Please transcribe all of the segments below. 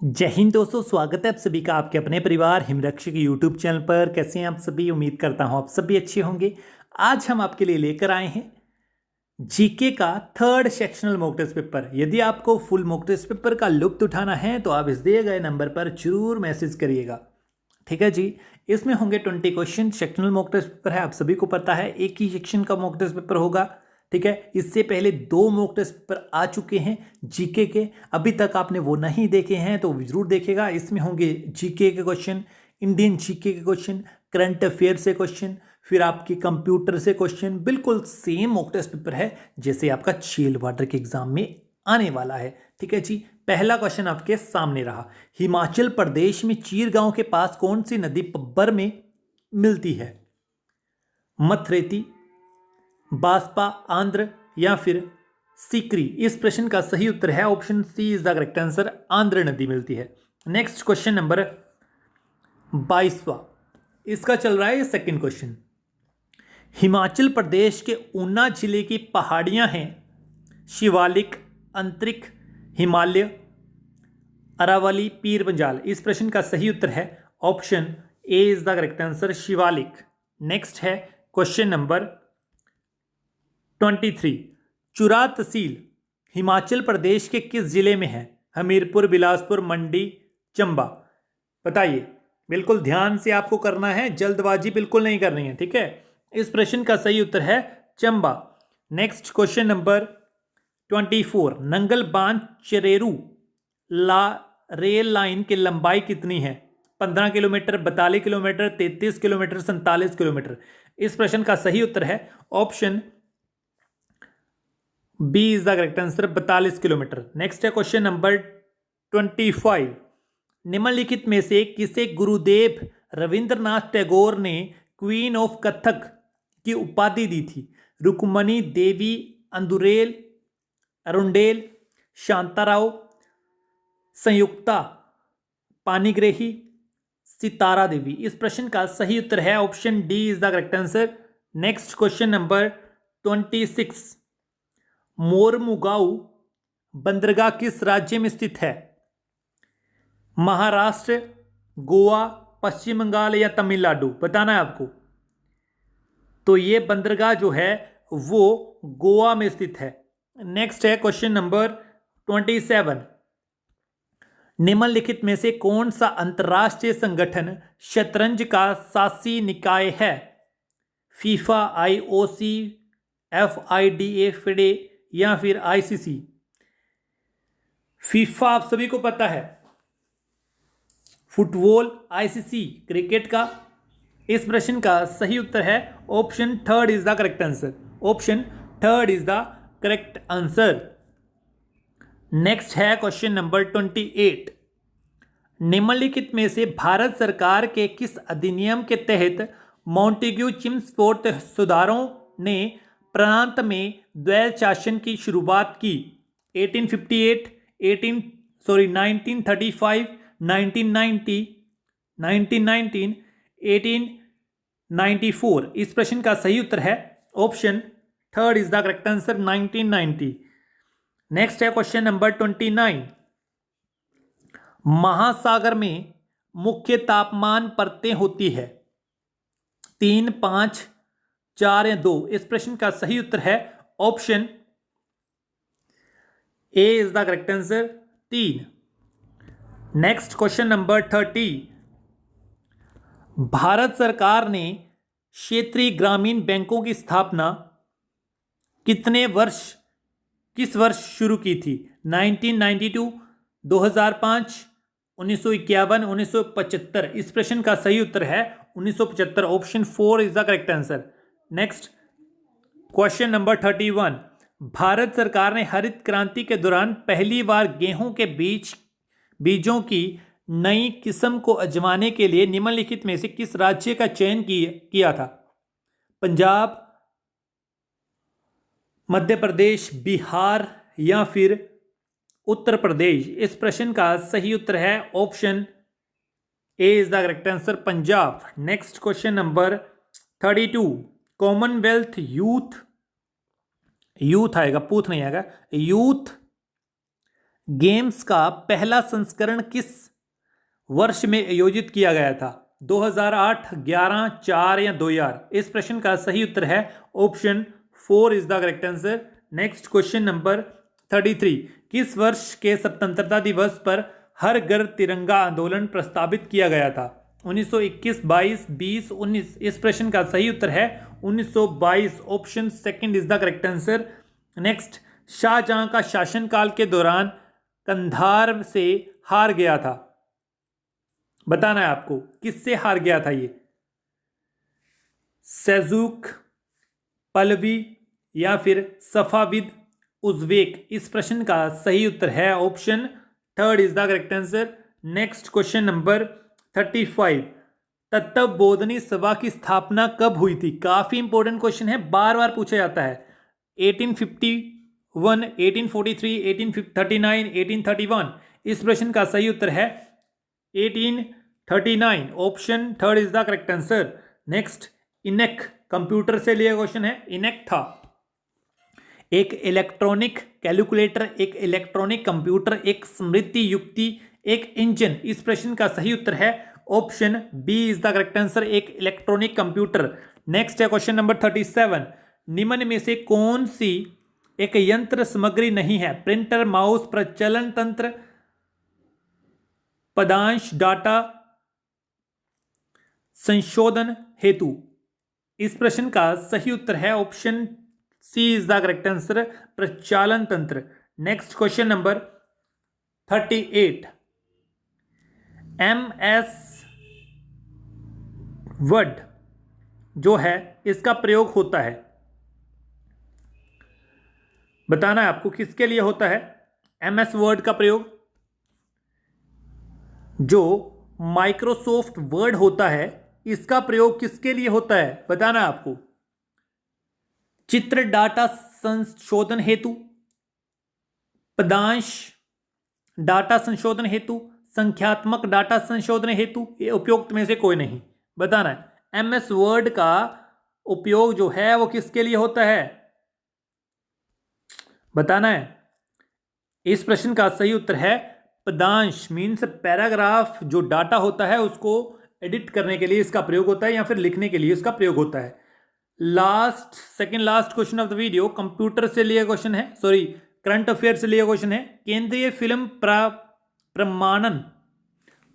जय हिंद दोस्तों, स्वागत है आप सभी का आपके अपने परिवार हिमरक्षक यूट्यूब चैनल पर। कैसे हैं आप सभी? उम्मीद करता हूं आप सभी अच्छे होंगे। आज हम आपके लिए लेकर आए हैं जीके का third sectional mock test paper. यदि आपको फुल मॉक टेस्ट पेपर का लुत्फ उठाना है तो आप इस दिए गए नंबर पर जरूर मैसेज करिएगा। ठीक है जी। इसमें होंगे 20 question. Sectional mock test paper है, आप सभी को पता है, एक ही सेक्शन का मॉक टेस्ट पेपर होगा। ठीक है, इससे पहले 2 मॉक टेस्ट पेपर आ चुके हैं जीके के। अभी तक आपने वो नहीं देखे हैं तो जरूर देखेगा। इसमें होंगे जीके के क्वेश्चन, इंडियन जीके के क्वेश्चन, करंट अफेयर से क्वेश्चन, फिर आपकी कंप्यूटर से क्वेश्चन। बिल्कुल सेम मॉक टेस्ट पेपर है जैसे आपका चील वाटर के एग्जाम में आने वाला है। ठीक है जी। पहला क्वेश्चन आपके सामने रहा। हिमाचल प्रदेश में चीर गांव के पास कौन सी नदी पब्बर में मिलती है? मथरेती, बास्पा, आंध्र या फिर सीकरी? इस प्रश्न का सही उत्तर है option C is the correct answer, Andhra नदी मिलती है। नेक्स्ट क्वेश्चन नंबर 22वां, इसका चल रहा है सेकंड क्वेश्चन। हिमाचल प्रदेश के ऊना जिले की पहाड़ियां हैं शिवालिक, अंतरिक्ष, हिमालय, अरावली, पीर पंजाल? इस प्रश्न का सही उत्तर है option A is the correct answer, Shivalik. Next है क्वेश्चन नंबर 23। चुरा तहसील हिमाचल प्रदेश के किस जिले में है? हमीरपुर, बिलासपुर, मंडी, चंबा? बताइए। बिल्कुल ध्यान से आपको करना है, जल्दबाजी बिल्कुल नहीं करनी है। ठीक है, इस प्रश्न का सही उत्तर है Chamba. Next question number 24। Nangal बांध चरेरू रेल लाइन की लंबाई कितनी है? 15 किलोमीटर, 42 किलोमीटर, 33 किलोमीटर, 47 किलोमीटर? इस प्रश्न का सही उत्तर है option B is the correct answer, 42 kilometre. Next है क्वेश्चन नंबर 25। निम्नलिखित में से किसे गुरुदेव रविंद्रनाथ टैगोर ने क्वीन ऑफ कथक की उपाधि दी थी? रुक्मणी देवी, अंदुरेल, अरुंडेल, शांताराव, संयुक्ता पानिग्राही, सितारा देवी? इस प्रश्न का सही उत्तर है option D is the correct answer. Next question number 26। Mormugao बंदरगाह किस राज्य में स्थित है? महाराष्ट्र, गोवा, पश्चिम बंगाल या तमिलनाडु? बताना है आपको। तो ये बंदरगाह जो है वो गोवा में स्थित है। नेक्स्ट है क्वेश्चन नंबर 27। निम्नलिखित में से कौन सा अंतर्राष्ट्रीय संगठन शतरंज का शासी निकाय है? फीफा, आईओसी, एफआईडीए, फिडे या फिर आईसीसी? फीफा आप सभी को पता है, फुटबॉल, आईसीसी क्रिकेट का? इस प्रश्न का सही उत्तर है option third is the correct answer, option third is the correct answer. Next है क्वेश्चन नंबर 28। निम्नलिखित में से भारत सरकार के किस अधिनियम के तहत मॉन्टेग्यू चिम्सफोर्ड सुधारों ने प्रांत में द्वैध शासन की शुरुआत की? 1858, 1935, 1990, 1919, 1894? इस प्रश्न का सही उत्तर है option third is the correct answer, 1990। Next है क्वेश्चन नंबर 29। महासागर में मुख्य तापमान परतें होती है 3, 5, 4 या 2? इस प्रश्न का सही उत्तर है option A is the correct answer, 3। Next question number 30। Bharat सरकार ने क्षेत्रीय ग्रामीण बैंकों की स्थापना किस वर्ष शुरू की थी? 1992, 2005, 1951, 1975? इस प्रश्न का सही उत्तर है 1975, option 4 is the correct answer. Next question number 31। Bharat सरकार ने हरित क्रांति के दौरान पहली बार गेहूं के बीजों की नई किस्म को आजमाने के लिए निम्नलिखित में से किस राज्य का चयन किया था? पंजाब, मध्य प्रदेश, बिहार या फिर उत्तर प्रदेश? इस प्रश्न का सही उत्तर है option A is the correct answer, Punjab. Next question number 32। Commonwealth youth आएगा, पूथ नहीं आएगा, यूथ गेम्स का पहला संस्करण किस वर्ष में आयोजित किया गया था? 2008, 11, 4 या 2000? इस प्रश्न का सही उत्तर है option 4 is the correct answer. Next question number 33। किस वर्ष के स्वतंत्रता दिवस पर हर घर तिरंगा आंदोलन प्रस्तावित किया गया था? 1921, 22, 20, 19? इस प्रश्न का सही उत्तर है 1922, option second is the correct answer. Next, Shahjahan का शासनकाल के दौरान कंधार से हार गया था, बताना है आपको किससे हार गया था ये? सेल्जुक, पल्लवी या फिर सफाविद, उज़्बेक? इस प्रश्न का सही उत्तर है option third is the correct answer. Next question number 35। Tattvabodhini सभा की स्थापना कब हुई थी? काफी इंपॉर्टेंट क्वेश्चन है, बार बार पूछा जाता है। 1851, 1843, 1839, 1831? इस प्रश्न का सही उत्तर है 1839, option third is the correct answer. Next, ENIAC computer से लिया क्वेश्चन है। इनेक था एक इलेक्ट्रॉनिक कैलकुलेटर, एक इलेक्ट्रॉनिक कंप्यूटर, एक स्मृति युक्ति, एक इंजन? इस प्रश्न का सही उत्तर है option B is the correct answer, एक इलेक्ट्रॉनिक कंप्यूटर। नेक्स्ट है क्वेश्चन नंबर 37। निम्न में से कौन सी एक यंत्र सामग्री नहीं है? प्रिंटर, माउस, प्रचलन तंत्र, पदांश, डाटा संशोधन हेतु? इस प्रश्न का सही उत्तर है option C is the correct answer, प्रचालन तंत्र। Next question number 38। MS Word जो है इसका प्रयोग होता है, बताना है आपको किसके लिए होता है? MS वर्ड का प्रयोग जो माइक्रोसॉफ्ट वर्ड होता है इसका प्रयोग किसके लिए होता है, बताना है आपको। चित्र डाटा संशोधन हेतु, पदांश डाटा संशोधन हेतु, संख्यात्मक डाटा संशोधन हेतु? ये उपयुक्त में से कोई नहीं, बताना है। MS वर्ड का उपयोग जो है वो किसके लिए होता है, बताना है। इस प्रश्न का सही उत्तर है पदांश, मीन्स पैराग्राफ जो डाटा होता है उसको एडिट करने के लिए इसका प्रयोग होता है या फिर लिखने के लिए इसका प्रयोग होता है। Last, second last question of the video computer से लिया क्वेश्चन है, सॉरी करंट अफेयर से लिया क्वेश्चन है। केंद्रीय फिल्म प्रमाणन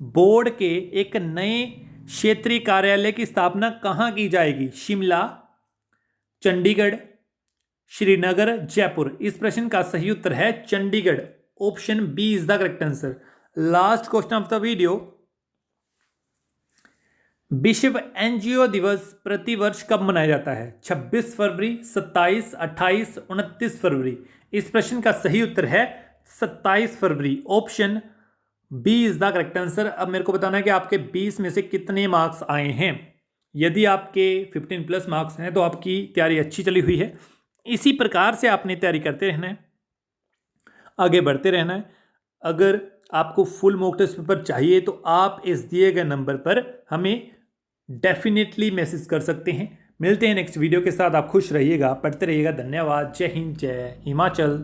बोर्ड के एक नए क्षेत्रीय कार्यालय की स्थापना कहाँ की जाएगी? शिमला, चंडीगढ़, श्रीनगर, जयपुर? इस प्रश्न का सही उत्तर है Chandigarh, option B is the correct answer. Last question of the video, विश्व एनजीओ दिवस प्रतिवर्ष कब मनाया जाता है? 26 फरवरी, 27, 28, 29 फरवरी? इस प्रश्न का सही उत्तर है 27 फरवरी, option B is the correct answer. अब मेरे को बताना है कि आपके 20 में से कितने मार्क्स आए हैं। यदि आपके 15+ मार्क्स हैं तो आपकी तैयारी अच्छी चली हुई है। इसी प्रकार से आपने तैयारी करते रहना है, आगे बढ़ते रहना है। अगर आपको फुल मॉक टेस्ट पेपर चाहिए तो आप इस दिए गए नंबर पर हमें डेफिनेटली मैसेज कर सकते हैं। मिलते हैं नेक्स्ट वीडियो के साथ। आप खुश रहिएगा, पढ़ते रहिएगा। धन्यवाद। जय हिंद, जय हिमाचल।